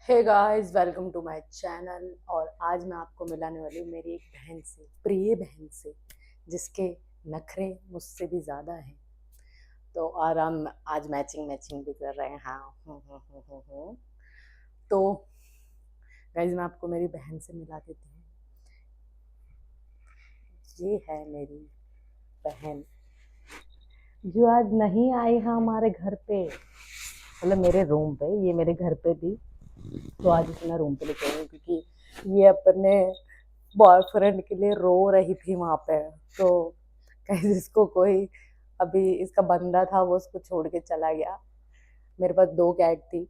Hey guys, welcome to my channel. और आज मैं आपको मिलाने वाली हूँ मेरी एक बहन से, प्रिय बहन से, जिसके नखरे मुझसे भी ज़्यादा हैं। तो और हम आज मैचिंग मैचिंग भी कर रहे हैं। हाँ। तो गाइस, मैं आपको मेरी बहन से मिला देती हूँ। ये है मेरी बहन जो आज नहीं आई है हमारे घर पे, मतलब मेरे रूम पे। ये मेरे घर पे थी तो आज इसने रूम पे लेके आई क्योंकि ये अपने बॉयफ्रेंड के लिए रो रही थी वहाँ पे। तो कहीं इसको कोई, अभी इसका बंदा था वो उसको छोड़ के चला गया। मेरे पास 2 कैट थी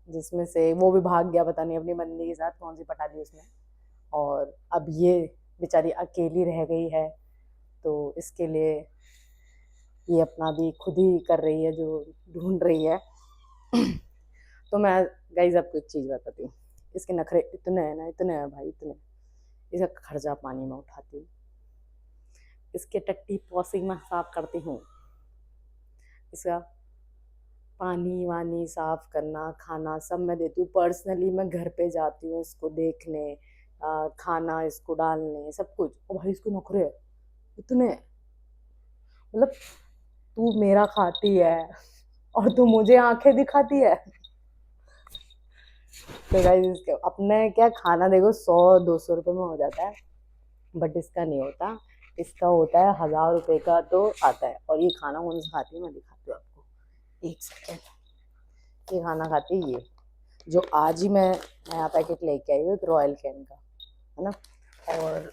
जिसमें से वो भी भाग गया, पता नहीं अपनी बंदी के साथ कौन सी पटा दी उसने। और अब ये बेचारी अकेली रह गई है, तो इसके लिए ये अपना भी खुद ही कर रही है, जो ढूंढ रही है। तो मैं गाइज आपको एक चीज़ बताती हूँ। इसके नखरे इतने हैं ना, इतने हैं भाई, इतने। इसका खर्चा पानी में उठाती हूँ, इसके टट्टी पॉसिंग में साफ करती हूँ, इसका पानी वानी साफ करना, खाना सब मैं देती हूँ। पर्सनली मैं घर पे जाती हूँ इसको देखने, खाना इसको डालने, सब कुछ। और भाई इसको नखरे है इतने, मतलब तू मेरा खाती है और तू मुझे आंखें दिखाती है। तो गाइस, इसके अपने क्या खाना देखो 100-200 रुपये में हो जाता है, बट इसका नहीं होता। इसका होता है 1000 रुपये का तो आता है। और ये खाना कौन सा खाती है मैं दिखाती हूँ आपको, एक सेकेंड। ये खाना खाती है ये, जो आज ही मैं नया पैकेट लेके आई हूँ, एक रॉयल कैन का, है ना। और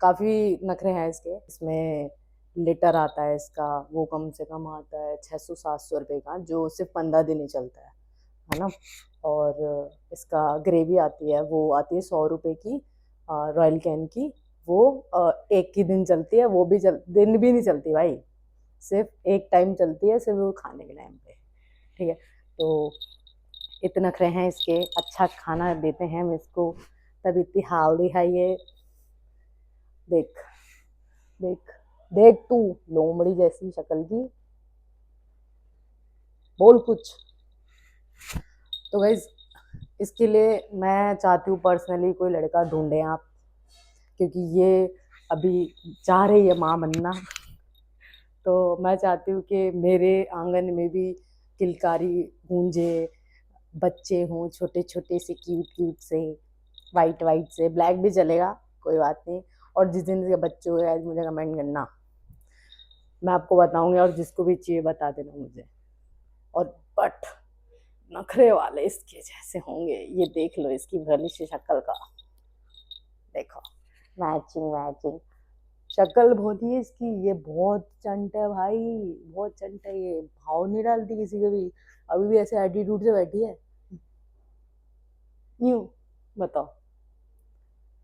काफ़ी नखरे हैं इसके। इसमें लिटर आता है इसका, वो कम से कम आता है 600-700 रुपये का, जो सिर्फ 15 दिन ही चलता है ना। और इसका ग्रेवी आती है, वो आती है 100 रुपये की, रॉयल कैन की। वो एक ही दिन चलती है, वो भी दिन भी नहीं चलती भाई, सिर्फ एक टाइम चलती है, सिर्फ वो खाने के टाइम पे। ठीक है। तो इतने नखरे हैं इसके, अच्छा खाना देते हैं हम इसको, तब इतनी हेल्दी है ये। देख देख देख, तू लोमड़ी जैसी शक्ल की, बोल कुछ। तो गाइज, इसके लिए मैं चाहती हूँ पर्सनली कोई लड़का ढूंढें आप, क्योंकि ये अभी चाह रही है माँ बनना। तो मैं चाहती हूँ कि मेरे आंगन में भी किलकारी गूंजे, बच्चे हों छोटे छोटे से, क्यूट क्यूट से, वाइट वाइट से, ब्लैक भी चलेगा, कोई बात नहीं। और जिस दिन के बच्चे हुए आज मुझे कमेंट करना, मैं आपको बताऊंगी। और जिसको भी चाहिए बता देना मुझे। और बट नखरे वाले इसके जैसे होंगे, ये देख लो इसकी भली सी शक्ल का, देखो, मैचिंग मैचिंग शक्ल बहुत ही है इसकी। ये बहुत चंट है भाई, बहुत चंट है ये, भाव नहीं डालती किसी को भी। अभी भी ऐसे एटीट्यूड से बैठी है। न्यू बताओ,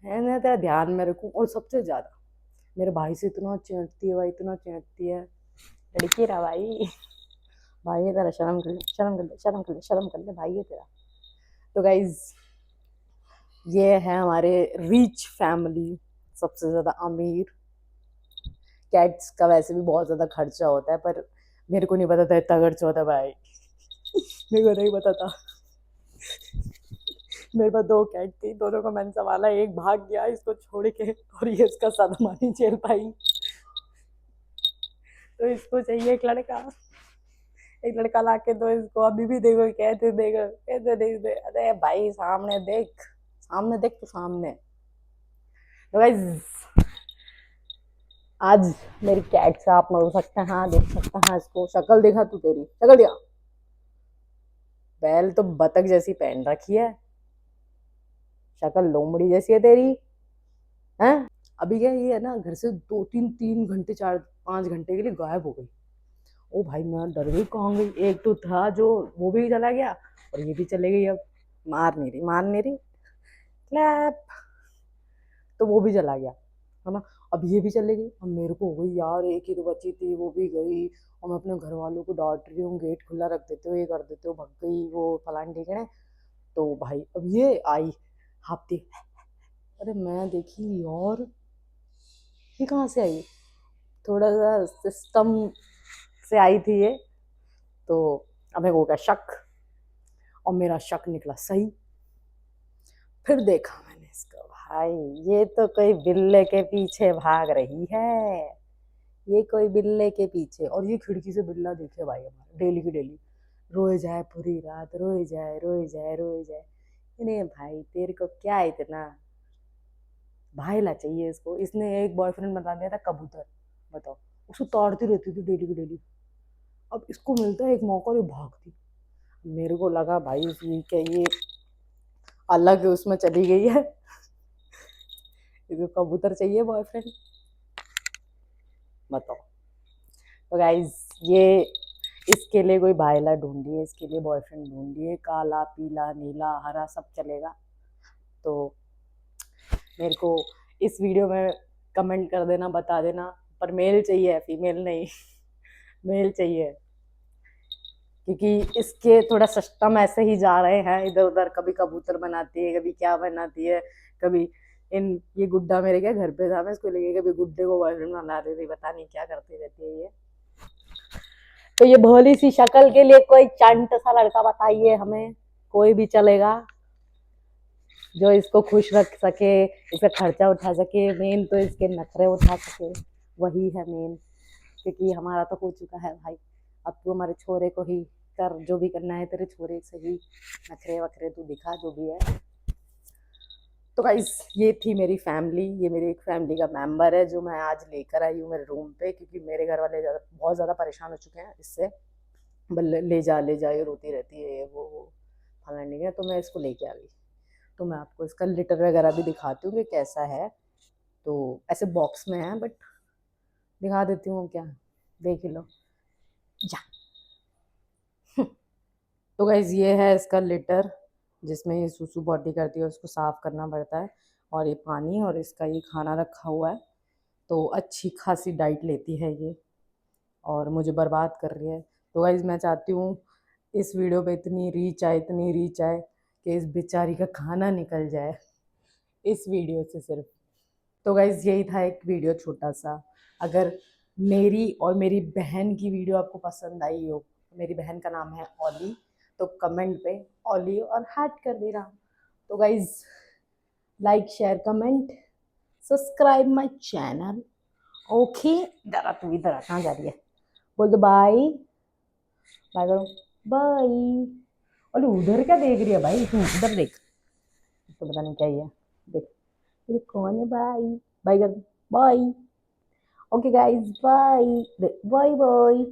है ना, तेरा ध्यान में रखूं। और सबसे ज्यादा मेरे भाई से इतना चिढ़ती है भाई, इतना चिढ़ती है। लड़की रहा भाई, भाई है तेरा, शर्म कर ले, शर्म कर ले, शर्म कर ले, शर्म कर ले, भाई है तेरा। तो गाइज, ये है हमारे रिच फैमिली, सबसे ज्यादा अमीर। कैट्स का वैसे भी बहुत ज्यादा खर्चा होता है, पर मेरे को नहीं पता था इतना खर्चा होता है भाई। मेरे को नहीं पता था। मेरे पास 2 कैट थी, दोनों को मैंने संभाला, एक भाग गया इसको छोड़ के, और ये इसका सदमा नहीं झेल पाई। तो इसको चाहिए एक लड़का, एक लड़का ला के दो इसको। अभी भी देखो कैसे देखो, कैसे देख दे, अरे भाई सामने देख, सामने देख तो सामने। तो गाइस, आज मेरी कैट से आप मिल सकते हैं, हाँ देख सकते हैं। हाँ, इसको शक्ल देखा तू, तेरी शक्ल दिया, बैल तो बतख जैसी पहन रखी है, शक्ल लोमड़ी जैसी है तेरी, है। अभी क्या ये है ना, घर से 2-3 घंटे, 4-5 घंटे के लिए गायब हो गई। ओ भाई, मैं डर गई, कहाँ गई। एक तो था जो, वो भी चला गया, और ये भी चले गई। अब मार नहीं रही, मार नहीं रही, क्लैप। तो वो भी चला गया, है ना। अब ये भी चले गई। अब मेरे को हो गई यार, एक ही तो बची थी, वो भी गई। और मैं अपने घर वालों को डांट रही हूँ, गेट खुला रख देते हो, ये कर देते हो, भग गई वो फलान ठीक है। तो भाई अब ये आई हाथी। अरे मैं देखी यार, ये कहाँ से आई, थोड़ा सा सिस्टम से आई थी ये। तो अब मेरे को क्या शक, और मेरा शक निकला सही। फिर देखा मैंने इसको, भाई ये तो कोई बिल्ले के पीछे भाग रही है, ये कोई बिल्ले के पीछे। और ये खिड़की से बिल्ला देखे भाई हमारा डेली की डेली, रोए जाए पूरी रात, रोए जाए रोए जाए रोए जाए। नहीं भाई तेरे को क्या इतना भाईला चाहिए इसको, इसने एक बॉयफ्रेंड बना दिया था कबूतर, बताओ। उसको ताड़ती रहती थी डेली की डेली, अब इसको मिलता है एक मौका और ये भागती। मेरे को लगा भाई ये क्या, ये अलग उसमें चली गई है, इसको कबूतर चाहिए बॉयफ्रेंड, बताओ। तो गाइज ये इसके लिए कोई भाईला ढूंढिए, इसके लिए बॉयफ्रेंड ढूंढिए, काला पीला नीला हरा सब चलेगा। तो मेरे को इस वीडियो में कमेंट कर देना, बता देना, पर मेल चाहिए, फीमेल नहीं मेल चाहिए, क्योंकि इसके थोड़ा सिस्टम ऐसे ही जा रहे हैं इधर उधर, कभी कबूतर बनाती है, कभी क्या बनाती है, कभी इन ये गुड्डा मेरे क्या घर पे था, मैं इसको लेके कभी गुड्डे को बॉयफ्रेंड बना रही थी, पता नहीं क्या करती रहती है ये। तो ये भोली सी शक्ल के लिए कोई चंट सा लड़का बताइए हमें, कोई भी चलेगा जो इसको खुश रख सके, इसका खर्चा उठा सके, मेन तो इसके नखरे उठा सके, वही है मेन। क्योंकि हमारा तो हो चुका है भाई, अब तू हमारे छोरे को ही कर, जो भी करना है तेरे छोरे से ही नखरे वखरे तू दिखा, जो भी है। तो गाइस ये थी मेरी फैमिली, ये मेरी एक फैमिली का मेंबर है जो मैं आज लेकर आई हूँ मेरे रूम पे, क्योंकि मेरे घर वाले बहुत ज़्यादा परेशान हो चुके हैं इससे, ले जा ये रोती रहती है वो फलाने का, तो मैं इसको लेके आ गई। तो मैं आपको इसका लिटर वगैरह भी दिखाती हूँ कि कैसा है। तो ऐसे बॉक्स में है, बट दिखा देती हूँ क्या, देख ही लो जा। तो गाइज ये है इसका लिटर, जिसमें ये सुसु पॉटी करती है, उसको साफ़ करना पड़ता है। और ये पानी और इसका ये खाना रखा हुआ है। तो अच्छी खासी डाइट लेती है ये, और मुझे बर्बाद कर रही है। तो गाइज मैं चाहती हूँ इस वीडियो पे इतनी रीच आए, इतनी रीच आए कि इस बेचारी का खाना निकल जाए इस वीडियो से सिर्फ। तो गाइज यही था एक वीडियो छोटा सा। अगर मेरी और मेरी बहन की वीडियो आपको पसंद आई हो, मेरी बहन का नाम है ओली, तो कमेंट पे ओली और हार्ट कर देना। तो guys like share comment subscribe my channel. Okay, इधर तू, इधर कहाँ जा रही है, बोल दो बाय, बाय करो, बाय। अरे उधर क्या देख रही है भाई, तू उधर देख, तो पता नहीं क्या ही है, देख ये कौन है, बाय बाय कर, bye. Okay guys bye bye bye.